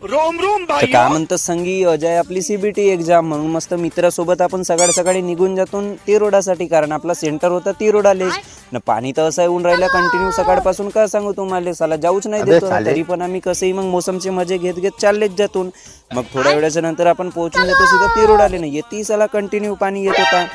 Rome Rome तर काय म्हणतं संगी अजय आपली सीबीटी एक्झाम म्हणून मस्त मित्रासोबत आपण सकाळी सकाळी निघून जातो तिरोडासाठी, कारण आपला सेंटर होता तिरोडालेच न. पाणी तर असं येऊन राहिलं कंटिन्यू सकाळपासून, काय सांगू तुम्हाला, साला जाऊच नाही देतो. तरी पण आम्ही कसंही मग मोसमचे मजे घेत घेत चाललेच जातून. मग थोड्या वेळाच्या नंतर आपण पोहोचून जातो सीधा तिरोडाले. नाही येते साला कंटिन्यू पाणी येत होता.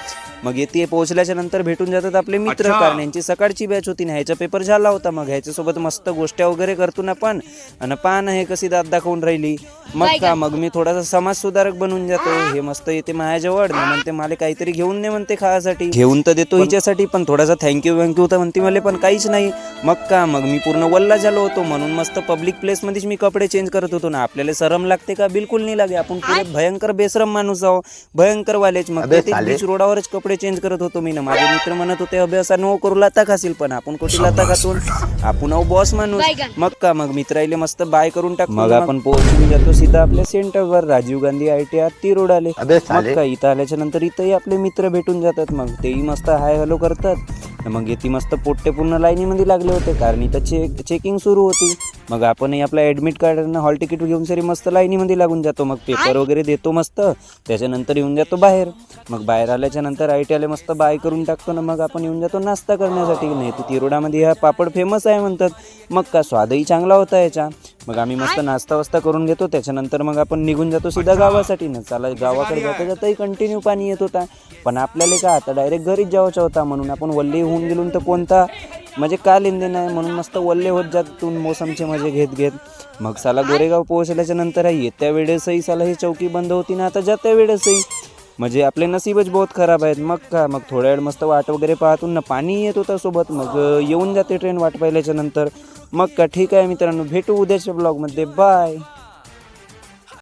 मग येते पोहोचल्याच्या नंतर भेटून जातात आपले मित्र, कारण यांची सकाळची बॅच होती ना, ह्याचा पेपर झाला होता. मग ह्याच्यासोबत मस्त गोष्टी वगैरे करतो ना पण, आणि पान हे कशी दात दाखवून राहिली. मग मी थोडासा समाज सुधारक बनून जातो. हे मस्त येते माझ्याजवळ ना, म्हणते मला काहीतरी घेऊन नाही म्हणते खायसाठी. घेऊन तर देतो हिच्यासाठी, पण थोडासा थँक्यू तर म्हणते मला, पण काहीच नाही. मग मी पूर्ण वल्ला झालो होतो. म्हणून मस्त पब्लिक प्लेस मध्येच मी कपडे चेंज करत होतो ना. आपल्याला शरम लागते का? बिलकुल नाही लागे. आपण पुरे भयंकर बेशरम माणूस आहो, भयंकर वालेच. मग ते बीच रोडावरच कपडे चेंज करत होतो मी ना. माझे मित्र म्हणत होते अभे असा नो करू, लाता खाशील. पण आपण कोटी लाता खातून, आपण बॉस माणूस. मग मित्राईले मस्त बाय करून टाक. मग आपण पोहोचून जातो सीधा आपल्या सेंटरवर, राजीव गांधी ITI तिरोडाले. मग काय इथं आल्याच्या नंतर इथंही आपले मित्र भेटून जातात. मग तेही मस्त हाय हॅलो करतात. मग येते मस्त पोट्टे पूर्ण लाईनीमध्ये लागले होते, कारण इथं चेकिंग सुरू होती. मग आपणही आपला ॲडमिट कार्ड आणि हॉल तिकीट घेऊन सरी मस्त लाईनीमध्ये लागून जातो. मग पेपर वगैरे देतो मस्त, त्याच्यानंतर येऊन जातो बाहेर. मग बाहेर आल्याच्या नंतर ITIला मस्त बाय करून टाकतो ना. मग आपण येऊन जातो नाश्ता करण्यासाठी. नाही तर तिरोडामध्ये हा पापड फेमस आहे म्हणतात. मग का स्वादही चांगला होता याचा. मग आम्ही मस्त नाश्ता वास्ता करून घेतो. त्याच्यानंतर मग आपण निघून जातो सीधा गावासाठी ना. चला गावाकडे जाता जाताही कंटिन्यू पाणी येत होता. पण आपल्याला का आता डायरेक्ट घरीच जायचं होता, म्हणून आपण वल्ले होऊन गेलो तर कोणता म्हणजे का लेनदेन आहे, म्हणून मस्त वल्ले होत जातून मोसमचे मजे घेत घेत. मग साला गोरेगाव पोहोचल्याच्या नंतर येत्या वेळेसही साला ही चौकी बंद होती ना, आता जात्या वेळेसही. म्हणजे आपले नसीबच बहुत खराब आहेत. मग थोड्या वेळ मस्त वाट वगैरे पाहतून ना, पाणी येत होतं सोबत. मग येऊन जाते ट्रेन वाट पाहिल्याच्या नंतर. मग ठीक आहे मित्रांनो, भेटू उद्याच्या ब्लॉगमध्ये. बाय.